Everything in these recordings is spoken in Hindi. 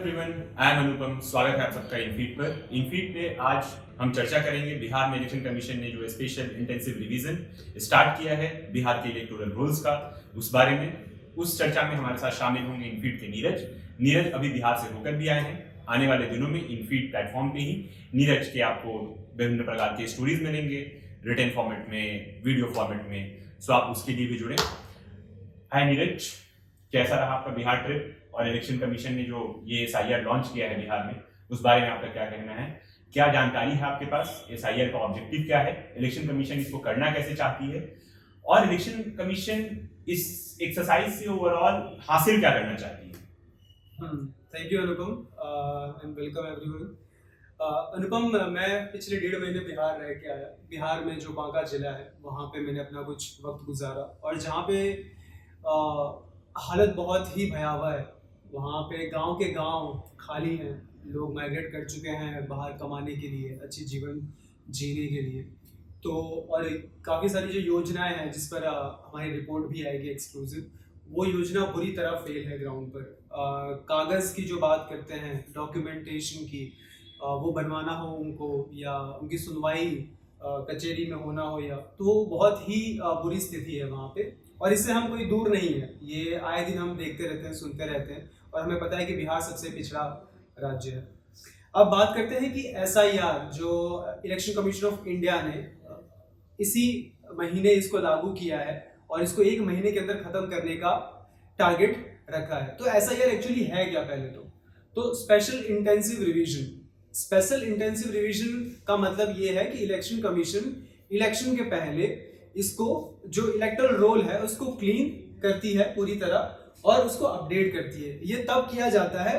एवरीवन, आई एम अनुपम। स्वागत है आप सबका इनफीड पर। इनफीड पे आज हम चर्चा करेंगे बिहार में इलेक्शन कमीशन ने जो स्पेशल इंटेंसिव रिवीजन स्टार्ट किया है बिहार के इलेक्टोरल रोल्स का, उस बारे में। उस चर्चा में हमारे साथ शामिल होंगे इनफीड के नीरज अभी बिहार से होकर भी आए हैं। आने वाले दिनों में इनफीड प्लेटफॉर्म पे ही नीरज के आपको विभिन्न प्रकार के स्टोरीज मिलेंगे, रिटन फॉर्मेट में, वीडियो फॉर्मेट में, सो आप उसके लिए भी जुड़े। हाय नीरज, कैसा रहा आपका बिहार ट्रिप और इलेक्शन कमीशन ने जो ये एसआईआर लॉन्च किया है बिहार में, उस बारे में आपका क्या कहना है? क्या जानकारी है आपके पास? एसआईआर का ऑब्जेक्टिव क्या है? इलेक्शन कमीशन इसको करना कैसे चाहती है? और इलेक्शन कमीशन इस एक्सरसाइज से ओवरऑल हासिल क्या करना चाहती है? Thank you Anupam and welcome everyone. Anupam, मैं पिछले 1.5 महीने बिहार रह के आया। बिहार में जो बांका जिला है वहाँ पे मैंने अपना कुछ वक्त गुजारा, और जहाँ पे हालत बहुत ही भयावह है। वहाँ पे गांव के गांव खाली हैं, लोग माइग्रेट कर चुके हैं बाहर कमाने के लिए, अच्छी जीवन जीने के लिए। तो और काफ़ी सारी जो योजनाएं हैं जिस पर हमारी रिपोर्ट भी आएगी एक्सक्लूसिव, वो योजना बुरी तरह फेल है ग्राउंड पर। कागज़ की जो बात करते हैं, डॉक्यूमेंटेशन की, वो बनवाना हो उनको या उनकी सुनवाई कचहरी में होना हो, या तो बहुत ही बुरी स्थिति है वहाँ पे। और इससे हम कोई दूर नहीं है, ये आए दिन हम देखते रहते हैं, सुनते रहते हैं, और हमें पता है कि बिहार सबसे पिछड़ा राज्य है। अब बात करते हैं कि एसआईआर जो इलेक्शन कमीशन ऑफ इंडिया ने इसी महीने इसको लागू किया है और इसको 1 महीने के अंदर खत्म करने का टारगेट रखा है। तो एसआईआर एक्चुअली है क्या? पहले तो special intensive revision. Special intensive revision का मतलब ये है कि इलेक्शन कमीशन इलेक्शन के पहले इसको जो इलेक्टोरल रोल है उसको क्लीन करती है पूरी तरह और उसको अपडेट करती है। ये तब किया जाता है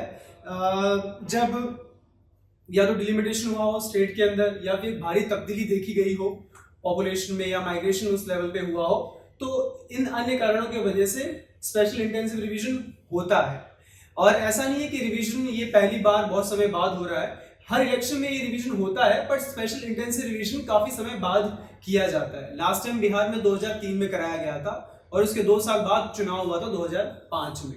जब या तो डिलिमिटेशन हुआ हो स्टेट के अंदर, या फिर भारी तब्दीली देखी गई हो पॉपुलेशन में, या माइग्रेशन उस लेवल पे हुआ हो। तो इन अन्य कारणों की वजह से स्पेशल इंटेंसिव रिवीजन होता है। और ऐसा नहीं है कि रिवीजन ये पहली बार बहुत समय बाद हो रहा है, हर इलेक्शन में ये रिवीजन होता है, पर स्पेशल इंटेंसिव रिवीजन काफी समय बाद किया जाता है। लास्ट टाइम बिहार में 2003 में कराया गया था और उसके 2 साल बाद चुनाव हुआ था 2005 में।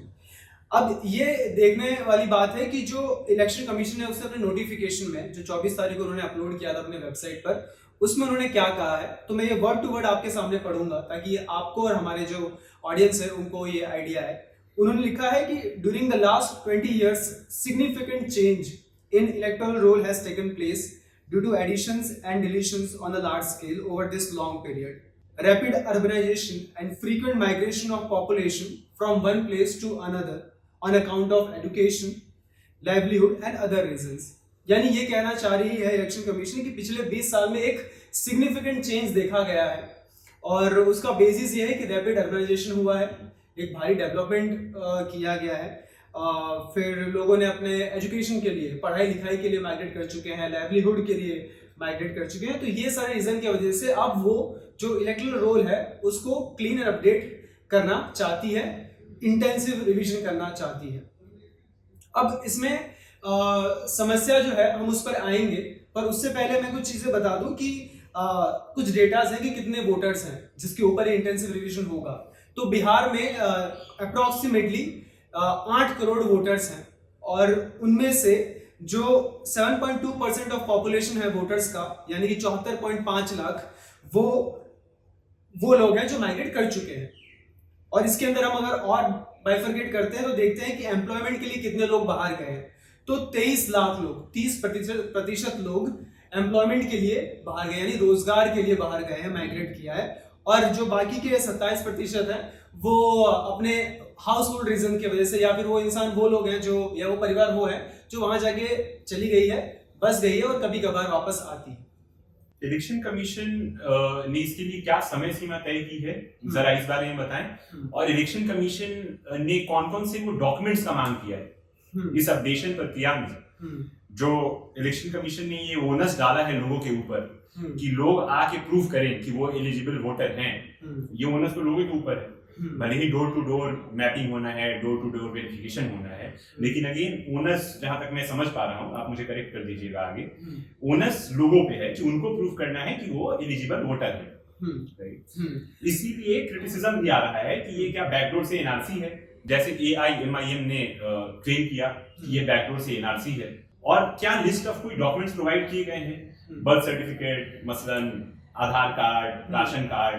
अब ये देखने वाली बात है कि जो इलेक्शन कमीशन है उसने अपने नोटिफिकेशन में जो 24 तारीख को उन्होंने अपलोड किया था अपने वेबसाइट पर, उसमें उन्होंने क्या कहा है, तो मैं ये वर्ड टू वर्ड आपके सामने पढ़ूंगा ताकि आपको और हमारे जो ऑडियंस है उनको ये आइडिया है। उन्होंने लिखा है कि during the last 20 years significant change in electoral roll has taken place due to additions and deletions on a large scale over this long period. Rapid urbanization and frequent migration of population from one place to another on account of education, livelihood and other reasons. यानी ये कहना चाह रही है इलेक्शन कमीशन कि पिछले 20 साल में एक सिग्निफिकेंट चेंज देखा गया है, और उसका बेसिस ये है कि रैपिड अर्बनाइजेशन हुआ है, एक भारी डेवलपमेंट किया गया है। फिर लोगों ने अपने एजुकेशन के लिए, पढ़ाई लिखाई के लिए माइग्रेट कर चुके हैं, लाइवलीहुड के लिए माइग्रेट कर चुके हैं। तो ये सारे रीजन की वजह से अब वो जो इलेक्टोरल रोल है उसको क्लीन एंड अपडेट करना चाहती है, इंटेंसिव रिवीजन करना चाहती है। अब इसमें समस्या जो है हम उस पर आएंगे, पर उससे पहले मैं कुछ चीजें बता दूं कि कुछ डेटाज है कि कितने वोटर्स हैं जिसके ऊपर इंटेंसिव रिवीजन होगा। तो बिहार में अप्रोक्सीमेटली 8 करोड़ वोटर्स हैं, और उनमें से जो 7.2% ऑफ पॉपुलेशन है वोटर्स का, यानी कि 74.5 लाख, वो लोग हैं जो माइग्रेट कर चुके हैं। और इसके अंदर हम अगर और बाइफरकेट करते हैं तो देखते हैं कि एम्प्लॉयमेंट के लिए कितने लोग बाहर गए हैं। तो 23 लाख लोग, 30% लोग एम्प्लॉयमेंट के लिए बाहर गए, यानी रोजगार के लिए बाहर गए हैं, माइग्रेट किया है। और जो बाकी के 27% है वो अपने हाउस होल्ड रीजन की वजह से, या फिर वो इंसान वो लोग हैं जो, या वो परिवार वो है जो वहां जाके चली गई है, बस गई है और कभी कभार वापस आती है। इलेक्शन कमीशन ने इसके लिए क्या समय सीमा तय की है, जरा इस बारे में बताएं। और इलेक्शन कमीशन ने कौन कौन से वो डॉक्यूमेंट्स का मांग किया है इस अपडेशन प्रक्रिया में? जो इलेक्शन कमीशन ने ये ओनस डाला है लोगों के ऊपर कि लोग आके प्रूव करें कि वो एलिजिबल वोटर हैं, ये ओनस तो लोगों के ऊपर है। भले ही डोर टू डोर मैपिंग होना है, डोर टू डोर वेरिफिकेशन होना है, लेकिन अगेन ओनस, जहां तक मैं समझ पा रहा हूं, आप मुझे करेक्ट कर दीजिएगा आगे, ओनस लोगों पे है कि उनको प्रूव करना है कि वो एलिजिबल वोटर है। इसीलिए क्रिटिसिज्म भी आ रहा है कि ये क्या बैकडोर से एनआरसी है, जैसे AIMIM ने क्लेम किया कि ये बैकडोर से एनआरसी है, और क्या लिस्ट ऑफ कोई डॉक्यूमेंट्स प्रोवाइड किए गए हैं, बर्थ सर्टिफिकेट मसलन, आधार कार्ड, राशन कार्ड,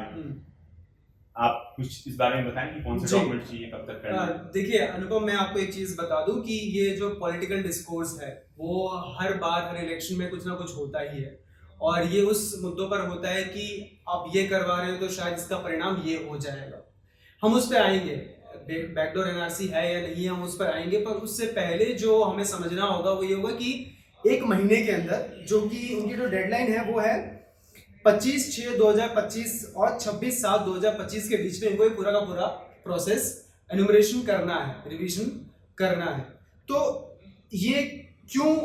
आप कुछ इस बारे में बताएं कि कौन से डॉक्यूमेंट चाहिए, कब तक करना है? देखिए अनुपम, मैं आपको एक चीज बता दूं कि ये जो पॉलिटिकल डिस्कोर्स है वो हर बार हर इलेक्शन में कुछ ना कुछ होता ही है, और ये उस मुद्दों पर होता है कि आप ये करवा रहे हो तो शायद इसका परिणाम ये हो जाएगा। हम उस पर आएंगे, बैकडोर एनआरसी है या नहीं, हम उस पर आएंगे, पर उससे पहले जो हमें समझना होगा वो ये होगा कि एक महीने के अंदर, जो कि उनकी जो डेडलाइन है वो है 25/6/2025 और 26/7/2025 के बीच में इनको पूरा का पूरा प्रोसेस एनुमरेशन करना है, रिवीजन करना है। तो ये क्यों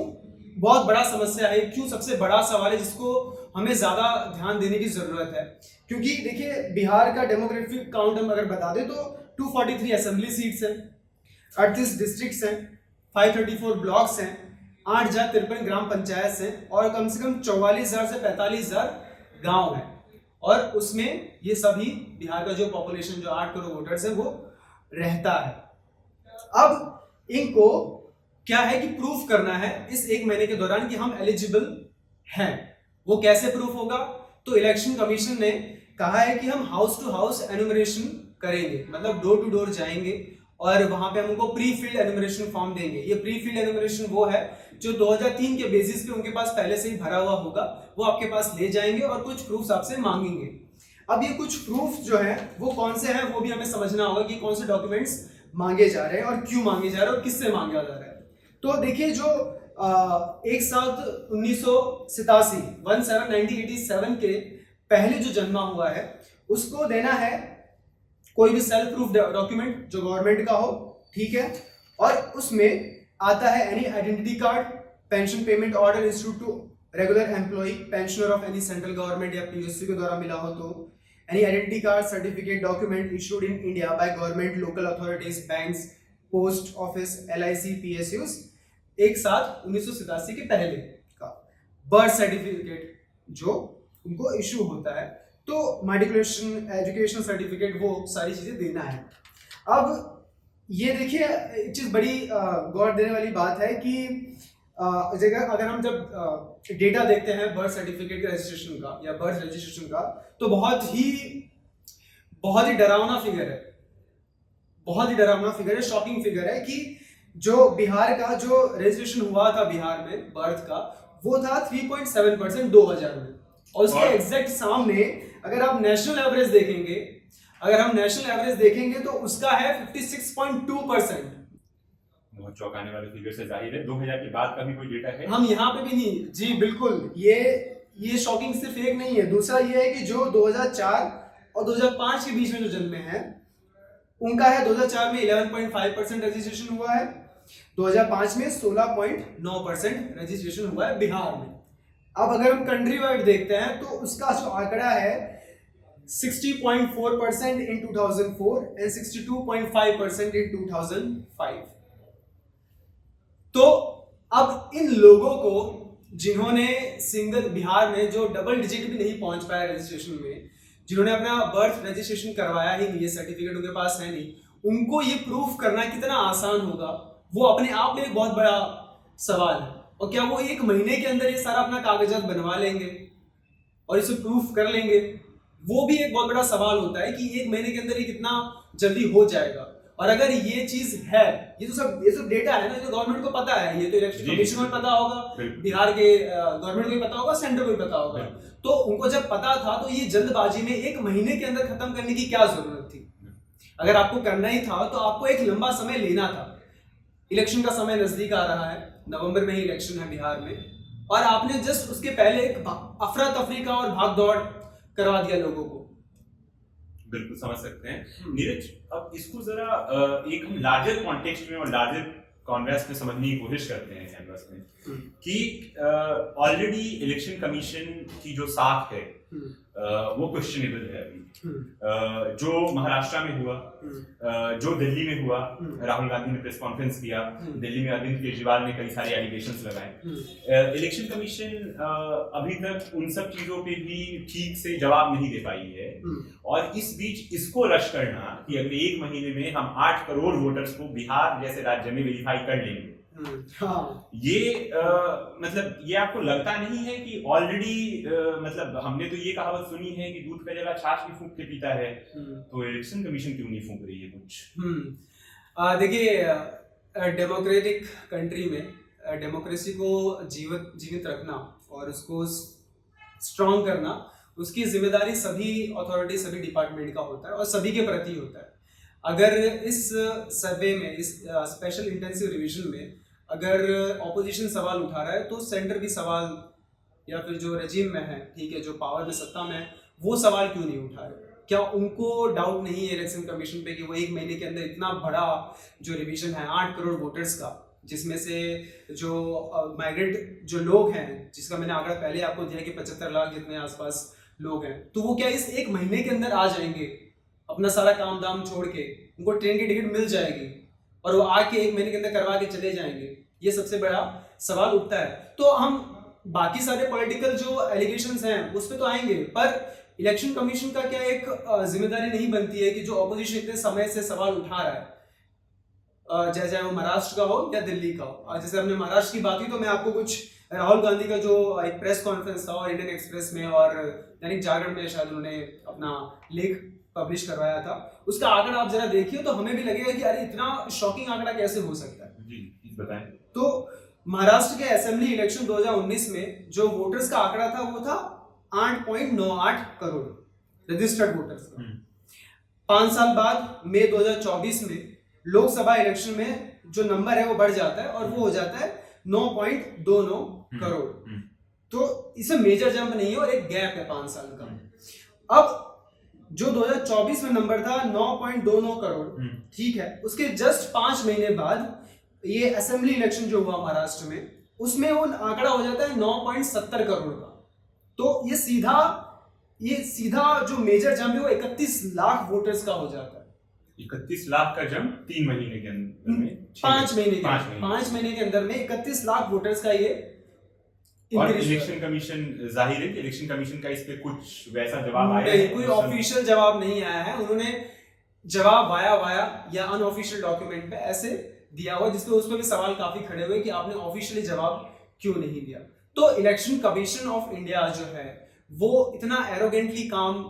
बहुत बड़ा समस्या है, क्यों सबसे बड़ा सवाल है जिसको हमें ज्यादा ध्यान देने की जरूरत है? क्योंकि देखिए बिहार का डेमोग्राफिक काउंट हम अगर बता दें तो 243 असेंबली सीट्स हैं, 38 डिस्ट्रिक्ट्स हैं, 534 ब्लॉक्स हैं, 8,053 ग्राम पंचायत हैं, और कम से कम 44,000 से 45,000 गांव है, और उसमें ये सभी बिहार का जो पॉपुलेशन जो 8 करोड़ वोटर्स है वो रहता है। अब इनको क्या है कि प्रूफ करना है इस एक महीने के दौरान कि हम एलिजिबल हैं। वो कैसे प्रूफ होगा? तो इलेक्शन कमीशन ने कहा है कि हम हाउस टू हाउस एनुमरेशन करेंगे, मतलब डोर टू डोर जाएंगे और वहां पे हम उनको प्री फिल्ड एनुमरेशन फॉर्म देंगे। ये प्री फिल्ड एनुमरेशन वो है जो 2003 के बेसिस पे उनके पास पहले से ही भरा हुआ होगा, वो आपके पास ले जाएंगे और कुछ प्रूफ्स आपसे मांगेंगे। अब ये कुछ प्रूफ जो है वो कौन से हैं वो भी हमें समझना होगा कि कौन से डॉक्यूमेंट्स मांगे जा रहे हैं और क्यों मांगे जा रहे हैं और किससे मांगा जा रहा है। तो देखिए जो 1/7/1987 के पहले जो जन्मा हुआ है उसको देना है कोई भी सेल्फ प्रूफ डॉक्यूमेंट जो गवर्नमेंट का हो, ठीक है, और उसमें आता है any identity card, pension payment order issued to regular employ, pensioner of any central government या PSU के द्वारा मिला हो तो, any identity card, certificate, document issued in India by government, local authorities, banks, post office, LIC, PSUs 1/7/1987 के पहले का, बर्थ सर्टिफिकेट जो उनको इशू होता है, तो मेडिकुलेशन, एजुकेशन सर्टिफिकेट, वो सारी चीजें देना है। अब ये देखिए एक चीज बड़ी गौर देने वाली बात है कि अगर हम जब डेटा देखते हैं बर्थ सर्टिफिकेट के रजिस्ट्रेशन का या बर्थ रजिस्ट्रेशन का, तो बहुत ही डरावना फिगर है, बहुत ही डरावना फिगर है, शॉकिंग फिगर है कि जो बिहार का जो रजिस्ट्रेशन हुआ था बिहार में बर्थ का वो था 3.7% 2000 में, और उसके एग्जैक्ट सामने अगर आप नेशनल एवरेज देखेंगे, अगर हम नेशनल एवरेज देखेंगे तो उसका है 56.2%। बहुत चौंकाने वाले फिगर से जाहिर है 2000 के बाद का भी कोई डेटा है? हम यहाँ पे भी नहीं, जी बिल्कुल, ये शॉकिंग सिर्फ एक नहीं है, दूसरा ये है कि जो 2004 और 2005 के बीच में जो जन्मे हैं उनका है 2004 में 11.5% रजिस्ट्रेशन हुआ है, 2005 में 16.9% रजिस्ट्रेशन हुआ है बिहार में। अब अगर हम कंट्री वाइड देखते हैं तो उसका जो आंकड़ा है 60.4% इन 2004 एंड 62.5% इन 2005। तो अब इन लोगों को जिन्होंने सिंगल बिहार में जो डबल डिजिट भी नहीं पहुंच पाया रजिस्ट्रेशन में, जिन्होंने अपना बर्थ रजिस्ट्रेशन करवाया ही नहीं, ये सर्टिफिकेट उनके पास है नहीं, उनको ये प्रूफ करना कितना आसान होगा वो अपने आप में एक बहुत बड़ा सवाल है। और क्या वो एक महीने के अंदर ये सारा अपना कागजात बनवा लेंगे और इसे प्रूफ कर लेंगे? वो भी एक बहुत बड़ा सवाल होता है कि एक महीने के अंदर ये कितना जल्दी हो जाएगा। और अगर ये चीज है, ये सब डेटा है ना, ये तो गवर्नमेंट को पता है, ये तो इलेक्शन कमीशन को पता होगा, बिहार के गवर्नमेंट को भी पता होगा, सेंटर को भी पता होगा। तो उनको जब पता था तो ये जल्दबाजी में एक महीने के अंदर खत्म करने की क्या जरूरत थी? अगर आपको करना ही था तो आपको एक लंबा समय लेना था। इलेक्शन का समय नजदीक आ रहा है, नवंबर में ही इलेक्शन है बिहार में, और आपने जस्ट उसके पहले एक अफरा तफरी का और भाग दौड़ करवा दिया लोगों को। बिल्कुल समझ सकते हैं नीरज। अब इसको जरा एक हम लार्जर कॉन्टेक्स्ट में और लार्जर कॉन्वेस्ट में समझने की कोशिश करते हैं कैनवस में कि ऑलरेडी इलेक्शन कमीशन की जो साख है वो क्वेश्चनेबल है अभी। जो महाराष्ट्र में हुआ, जो दिल्ली में हुआ, राहुल गांधी ने प्रेस कॉन्फ्रेंस किया, दिल्ली में अरविंद केजरीवाल ने कई सारे एलिगेशंस लगाए। इलेक्शन कमीशन अभी तक उन सब चीजों पे भी ठीक से जवाब नहीं दे पाई है, और इस बीच इसको रश करना कि अगले 1 महीने में हम 8 करोड़ वोटर्स को बिहार जैसे राज्य में वेरीफाई कर लेंगे, ये मतलब ये आपको लगता नहीं है कि ऑलरेडी मतलब हमने तो ये कहावत सुनी है कि दूध का जला छाछ भी फूंक के पीता है, तो इलेक्शन कमीशन क्यों नहीं फूंक रही है कुछ? देखिए, डेमोक्रेटिक कंट्री में डेमोक्रेसी को जीवित रखना और उसको स्ट्रॉन्ग करना, उसकी जिम्मेदारी सभी अथॉरिटी, सभी डिपार्टमेंट का होता है और सभी के प्रति होता है। अगर इस सर्वे में, इस स्पेशल इंटेंसिव रिवीजन में अगर ऑपोजिशन सवाल उठा रहा है, तो सेंटर भी सवाल, या फिर जो रेजिम में है, ठीक है, जो पावर में, सत्ता में है, वो सवाल क्यों नहीं उठा रहे? क्या उनको डाउट नहीं है इलेक्शन कमीशन पे कि वो 1 महीने के अंदर इतना बड़ा जो रिवीजन है 8 करोड़ वोटर्स का, जिसमें से जो माइग्रेट जो लोग हैं, जिसका मैंने आंकड़ा पहले आपको दिया कि 75 लाख जितने आसपास लोग हैं, तो वो क्या इस 1 महीने के अंदर आ जाएंगे अपना सारा काम दाम छोड़ के? उनको ट्रेन की टिकट मिल जाएगी और वो आके 1 महीने के अंदर करवा के चले जाएंगे? ये सबसे बड़ा सवाल उठता है। तो हम बाकी सारे पॉलिटिकल जो एलिगेशंस हैं उस पे तो आएंगे, पर इलेक्शन कमीशन का क्या एक जिम्मेदारी नहीं बनती है कि जो ऑपोजिशन इतने समय से सवाल उठा रहा है, चाहे वो महाराष्ट्र का हो या दिल्ली का हो। जैसे हमने महाराष्ट्र की बात की, तो मैं आपको कुछ राहुल गांधी का जो एक प्रेस कॉन्फ्रेंस था और इंडियन एक्सप्रेस में और दैनिक जागरण में शायद उन्होंने अपना लेख पब्लिश करवाया था, उसका आंकड़ा आप जरा देखिए तो हमें भी लगेगा कि अरे इतना शॉकिंग आंकड़ा कैसे हो सकता है। जी बताएं। तो महाराष्ट्र के असेंबली इलेक्शन 2019 में जो वोटर्स का आंकड़ा था वो था 8.98 करोड़ रजिस्टर्ड वोटर्स का। 5 साल बाद मई 2024 में लोकसभा इलेक्शन में जो नंबर है वो बढ़ जाता है और वो हो जाता है 9.29 करोड़। तो इसमें मेजर जंप नहीं है और एक गैप है 5 साल का। अब जो 2024 में नंबर था 9.29 करोड़, ठीक है, उसके जस्ट 5 महीने बाद ये असेंबली इलेक्शन जो हुआ महाराष्ट्र में, उसमें वो आंकड़ा हो जाता है 9.70 करोड़ का। तो ये सीधा जो मेजर जंप है वो 31 लाख वोटर्स का हो जाता है। 31 लाख का जंप 3 महीने के अंदर में, 5 महीने के अंदर में 31 लाख वोटर्स का ये। और इलेक्शन कमीशन, जाहिर है कि इलेक्शन कमीशन का इस पे कुछ वैसा जवाब आया नहीं, कोई ऑफिशियल जवाब नहीं आया है। उन्होंने जवाब वाया या अनऑफिशियल डॉक्यूमेंट पे ऐसे दिया हुआ, जिसपे उस पे भी सवाल काफी खड़े हुए कि आपने ऑफिशियली जवाब क्यों नहीं दिया। तो इलेक्शन कमीशन ऑफ इंडिया जो है वो इतना एरोगेंटली काम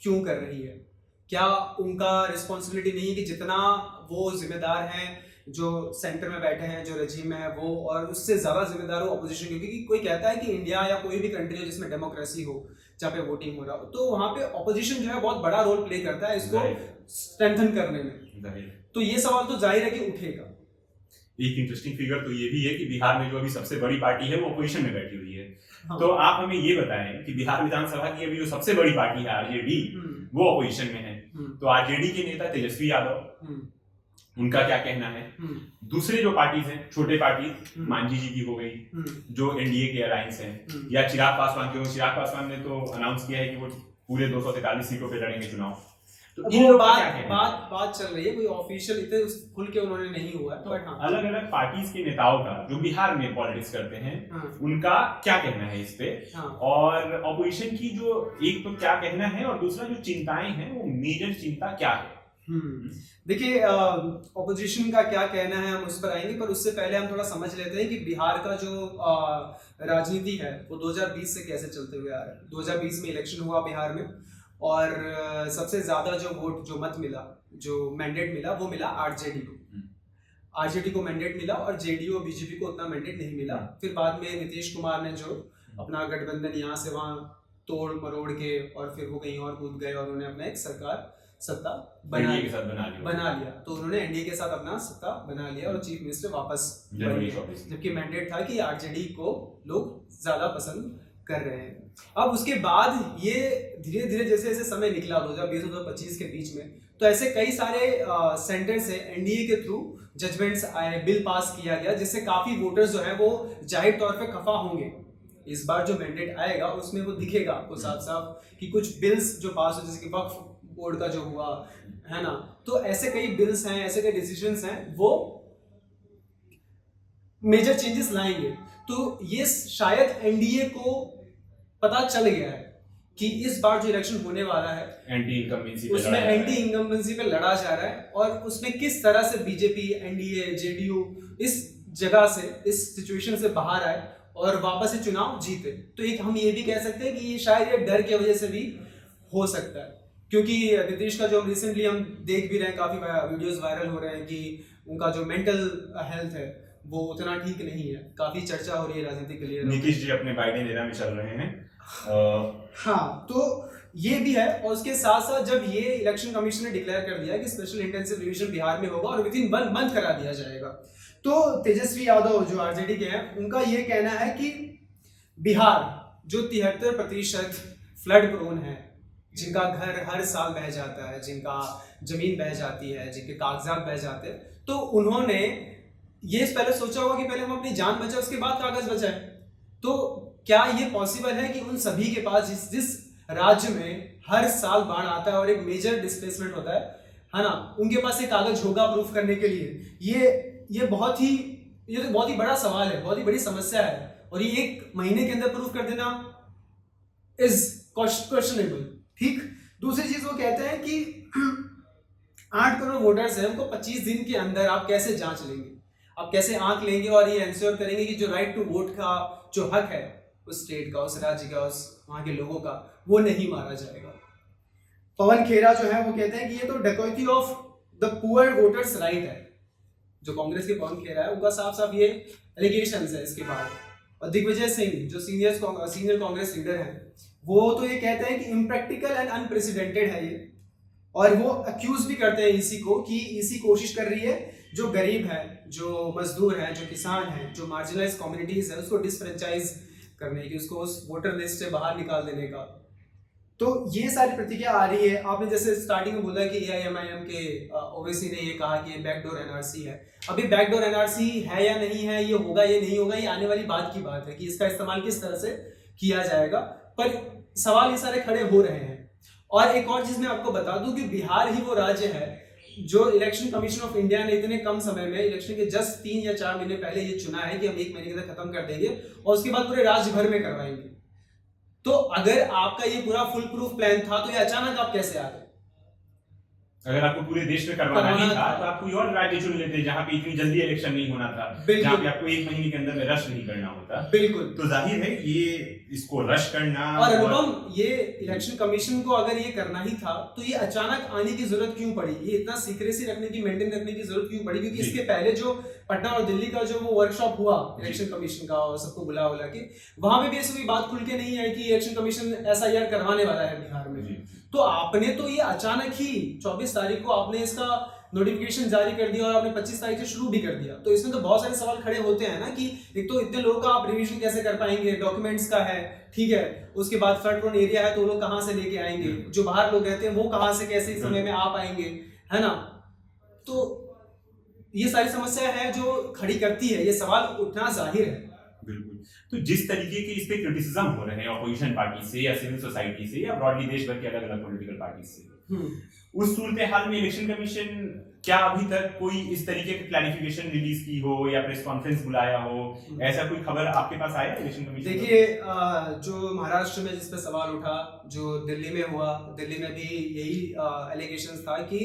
क्यों कर रही है? क्या उनका रिस्पॉन्सिबिलिटी नहीं है कि जितना वो जिम्मेदार हैं, जो सेंटर में बैठे हैं, जो रजीम में है वो, और उससे ज्यादा जिम्मेदार हो ऑपोजिशन? क्योंकि कोई कहता है कि इंडिया या कोई भी कंट्री हो जिसमें डेमोक्रेसी हो, जहाँ पे वोटिंग हो रहा हो, तो वहां पे ऑपोजिशन जो है बहुत बड़ा रोल प्ले करता है इसको स्ट्रेंथन करने में। तो ये सवाल तो जाहिर है कि उठेगा। एक इंटरेस्टिंग फिगर तो ये भी है कि बिहार में जो अभी सबसे बड़ी पार्टी है वो अपोजिशन में बैठी हुई है। हाँ। तो आप हमें ये बताएं कि बिहार विधानसभा की अभी जो सबसे बड़ी पार्टी है आरजेडी, वो अपोजिशन में है। तो आरजेडी के नेता तेजस्वी यादव, उनका क्या कहना है? दूसरे जो पार्टीज हैं, छोटे पार्टी, मांझी जी की हो गई, जो एनडीए के अलायंस हैं, या चिराग पासवान ने तो अनाउंस किया है कि वो पूरे 243 सीटों पे लड़ेंगे चुनाव। तो वो बात चल रही है, कोई ऑफिशियल इतने खुल के उन्होंने नहीं हुआ है। तो अलग अलग पार्टीज के नेताओं का जो बिहार में पॉलिटिक्स करते हैं, उनका क्या कहना है इस पे, और ऑपोजिशन की जो एक तो क्या कहना है और दूसरा जो चिंताएं हैं वो मेजर चिंता क्या है? देखिए, ऑपोजिशन का क्या कहना है हम उस पर आएंगे, पर उससे पहले हम थोड़ा समझ लेते हैं कि बिहार का जो राजनीति है वो 2020 से कैसे चलते हुए आ रहा है। 2020 में इलेक्शन हुआ बिहार में और सबसे ज्यादा जो वोट, जो मत मिला, जो मैंडेट मिला, वो मिला आरजेडी को मैंडेट मिला, और जेडीयू और बीजेपी को उतना मैंडेट नहीं मिला। फिर बाद में नीतीश कुमार ने जो अपना गठबंधन यहाँ से वहाँ तोड़ मरोड़ के और फिर वो कहीं और कूद गए और उन्होंने अपना एक सत्ता बना लिया। तो उन्होंने एनडीए के साथ अपना सत्ता बना लिया और चीफ मिनिस्टर वापस बन गए, जबकि मैंडेट था कि आरजेडी को लोग ज्यादा पसंद कर रहे हैं। अब उसके बाद ये धीरे धीरे जैसे जैसे समय निकला 2020-2025 के बीच में, तो ऐसे कई सारे सेंटर से एनडीए के थ्रू जजमेंट्स आए, बिल पास किया गया, जिससे काफी वोटर्स जो है वो जाहिर तौर पे खफा होंगे इस बार जो मैंडेट आएगा उसमें वो दिखेगा आपको साफ साफ कि कुछ बिल्स जो पास हो, जैसे कि वक्फ बोर्ड का जो हुआ है ना, तो ऐसे कई बिल्स हैं, ऐसे कई डिसीजंस हैं, वो मेजर चेंजेस लाएंगे। तो ये शायद एनडीए को पता चल गया है कि इस बार जो इलेक्शन होने वाला है उसमें एंटी इनकम्बेंसी पे लड़ा जा रहा है, और उसमें किस तरह से बीजेपी, एनडीए, जेडीयू इस जगह से, इस सिचुएशन से बाहर आए और वापस से चुनाव जीते। तो एक हम ये भी कह सकते हैं कि ये शायद ये डर की वजह से भी हो सकता है, क्योंकि नीतीश का जो रिसेंटली हम देख भी रहे हैं, काफी वीडियोस वायरल हो रहे हैं कि उनका जो मेंटल हेल्थ है वो उतना ठीक नहीं है, काफी चर्चा हो रही है राजनीति के लिए। नीतीश जी अपने बाइडेन एरा में चल रहे हैं। हाँ, तो ये भी है। और उसके साथ साथ जब ये इलेक्शन कमीशन ने डिक्लेयर कर दिया कि स्पेशल इंटेंसिव रिवीजन बिहार में होगा और विद इन 1 मंथ करा दिया जाएगा, तो तेजस्वी यादव जो आरजेडी के हैं, उनका ये कहना है कि बिहार जो 73% फ्लड प्रोन है, जिनका घर हर साल बह जाता है, जिनका जमीन बह जाती है, जिनके कागजात बह जाते हैं, तो उन्होंने ये पहले सोचा होगा कि पहले हम अपनी जान बचाए, उसके बाद कागज बचाए। तो क्या ये पॉसिबल है कि उन सभी के पास जिस राज्य में हर साल बाढ़ आता है और एक मेजर डिस्प्लेसमेंट होता है ना, उनके पास एक कागज होगा प्रूफ करने के लिए? ये तो बहुत ही बड़ा सवाल है, बहुत ही बड़ी समस्या है, और ये 1 महीने के अंदर प्रूफ कर देना इज क्वेश्चनेबल। ठीक। दूसरी चीज वो कहते हैं कि 8 करोड़ वोटर्स हैं, उनको 25 दिन के अंदर आप कैसे जांच लेंगे, आप कैसे आंक लेंगे और ये इंश्योर करेंगे कि जो राइट टू वोट का जो हक है उस स्टेट का, उस राज्य का, उस वहां के लोगों का, वो नहीं मारा जाएगा। पवन खेरा जो है वो कहते हैं कि ये तो डकैती of the poor voters right है। जो कांग्रेस के पवन खेरा है, उनका साफ साफ ये एलिगेशंस है इसके बाद। और दिग्विजय सिंह जो सीनियर कांग्रेस लीडर हैं, वो तो ये कहते हैं कि इम्प्रैक्टिकल एंड अनप्रेसिडेंटेड है ये, और वो अक्यूज भी करते हैं ईसी को कि ईसी कोशिश कर रही है जो गरीब है, जो मजदूर है, जो किसान है, जो मार्जिनलाइज कम्युनिटीज है, उसको डिसफ्रेंचाइज करने की, उसको उस वोटर लिस्ट से बाहर निकाल देने का। तो ये सारी प्रतिक्रिया आ रही है। आपने जैसे स्टार्टिंग में बोला कि एआईएमआईएम के ओवैसी ने ये कहा कि ये बैकडोर एनआरसी है। अभी बैकडोर एनआरसी है या नहीं है, ये होगा या नहीं होगा, ये आने वाली बात की बात है कि इसका इस्तेमाल किस तरह से किया जाएगा, पर सवाल ये सारे खड़े हो रहे हैं। और एक और चीज मैं आपको बता दूं कि बिहार ही वो राज्य है जो इलेक्शन कमीशन ऑफ इंडिया ने इतने कम समय में, इलेक्शन के जस्ट 3 या 4 महीने पहले ये चुना है कि हम 1 महीने के अंदर खत्म कर देंगे और उसके बाद पूरे राज्य भर में करवाएंगे। तो अगर आपका ये पूरा फुल प्रूफ प्लान था, तो ये अचानक आप कैसे आ गए? अगर आपको पूरे देश में करवाना ही था तो आप कोई और राज्य चुन लेते जहां पे इतनी जल्दी इलेक्शन नहीं होना था, जहां पे आपको 1 महीने के अंदर में रश नहीं करना होता। बिल्कुल। तो जाहिर है ये इसको रश करना, और अनुपम, ये इलेक्शन कमीशन को अगर ये करना ही था तो ये अचानक आने की जरूरत क्यों पड़ी? ये इतना सीक्रेसी रखने की, मेंटेन रखने की जरूरत क्यों पड़ी? क्योंकि इसके पहले जो पटना और दिल्ली का जो वो वर्कशॉप हुआ इलेक्शन कमीशन का, और सबको बुला के, वहां पे भी ऐसी कोई बात खुल के नहीं है कि इलेक्शन कमीशन एसआईआर करवाने वाला है बिहार में। तो आपने तो ये अचानक ही 24 तारीख को आपने इसका नोटिफिकेशन जारी कर दिया और आपने 25 तारीख से शुरू भी कर दिया। तो इसमें तो बहुत सारे सवाल खड़े होते हैं ना कि एक तो इतने लोगों का आप रिवीजन कैसे कर पाएंगे, डॉक्यूमेंट्स का है, ठीक है, उसके बाद फ्लड प्रोन एरिया है तो लोग कहाँ से लेके आएंगे, जो बाहर लोग रहते हैं वो कहाँ से कैसे समय में आ पाएंगे, है ना? तो ये सारी समस्या है जो खड़ी करती है, ये सवाल उठना जाहिर है। बिल्कुल। तो जिस तरीके के इस पे क्रिटिसिज्म हो रहे हैं ऑपोजिशन पार्टी से या सिविल सोसाइटी से या ब्रॉडली देश भर के अलग अलग पॉलिटिकल पार्टी से, उस सूरत हाल में इलेक्शन कमीशन क्या अभी तक कोई इस तरीके की क्लैरिफिकेशन रिलीज की हो या प्रेस कॉन्फ्रेंस बुलाया हो, ऐसा कोई खबर आपके पास आया इलेक्शन कमीशन? देखिए, जो महाराष्ट्र में जिस पे सवाल उठा, जो दिल्ली में हुआ, दिल्ली में भी यही एलिगेशंस था कि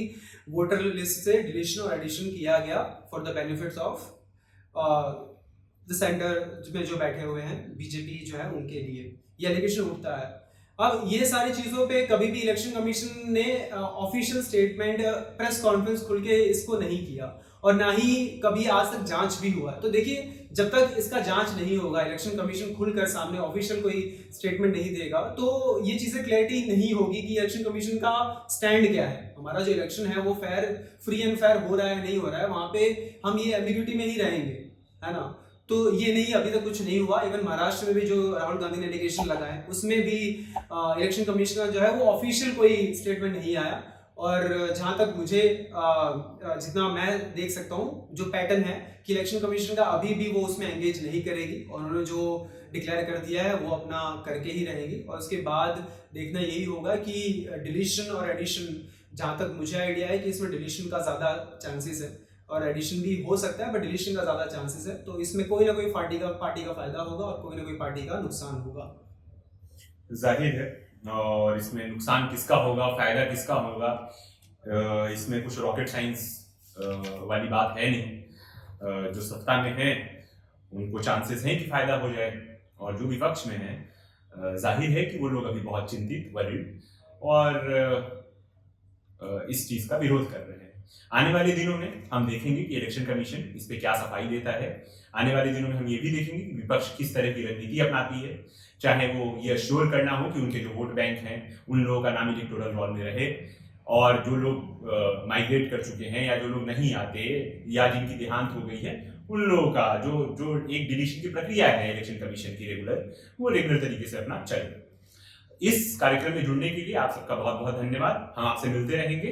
वोटर लिस्ट से डिलीशन और एडिशन किया गया for the benefits of the centre में जो बैठे हुए हैं बीजेपी जो है उनके लिए, ये एलिगेशन उठता है। अब ये सारी चीजों पे कभी भी इलेक्शन कमीशन ने ऑफिशियल स्टेटमेंट, प्रेस कॉन्फ्रेंस खुल के इसको नहीं किया, और ना ही कभी आज तक जांच भी हुआ। तो देखिए, जब तक इसका जांच नहीं होगा, इलेक्शन कमीशन खुलकर सामने ऑफिशियल कोई स्टेटमेंट नहीं देगा, तो ये चीजें क्लैरिटी नहीं होगी कि इलेक्शन कमीशन का स्टैंड क्या है। हमारा जो इलेक्शन है वो फ्री एंड फेयर हो रहा है, नहीं हो रहा है, वहां पे हम ये एम्बिग्यूटी में ही रहेंगे, है ना? तो ये नहीं, अभी तक कुछ नहीं हुआ। इवन महाराष्ट्र में भी जो राहुल गांधी ने एलिगेशन लगाए, उसमें भी इलेक्शन कमीशन जो है वो ऑफिशियल कोई स्टेटमेंट नहीं आया, और जहाँ तक मुझे जितना मैं देख सकता हूँ जो पैटर्न है कि इलेक्शन कमीशन का अभी भी वो उसमें एंगेज नहीं करेगी और उन्होंने जो डिक्लेयर कर दिया है वो अपना करके ही रहेंगी। और उसके बाद देखना यही होगा कि डिलीशन और एडिशन, जहाँ तक मुझे आइडिया है कि इसमें डिलीशन का ज़्यादा चांसेस है और एडिशन भी हो सकता है, बट डिलीशन का ज़्यादा चांसेस है। तो इसमें कोई ना कोई पार्टी का फायदा होगा और कोई ना कोई पार्टी का नुकसान होगा। जाहिर है, और इसमें नुकसान किसका होगा, फायदा किसका होगा, इसमें कुछ रॉकेट साइंस वाली बात है नहीं। जो सत्ता में है उनको चांसेस हैं कि फायदा हो जाए, और जो विपक्ष में है जाहिर है कि वो लोग अभी बहुत चिंतित, वरीड और इस चीज का विरोध कर रहे हैं। आने वाले दिनों में हम देखेंगे कि इलेक्शन कमीशन इस पे क्या सफाई देता है। आने वाले दिनों में हम ये भी देखेंगे कि विपक्ष किस तरह की रणनीति अपनाती है, चाहे वो ये अश्योर करना हो कि उनके जो वोट बैंक हैं उन लोगों का नाम इलेक्टोरल रोल में रहे, और जो लोग माइग्रेट कर चुके हैं या जो लोग नहीं आते या जिनकी देहांत हो गई है उन लोगों का जो जो एक डिलीशन की प्रक्रिया है इलेक्शन कमीशन की रेगुलर, वो रेगुलर तरीके से अपना चले। इस कार्यक्रम में जुड़ने के लिए आप सबका बहुत बहुत धन्यवाद। हम आपसे मिलते रहेंगे।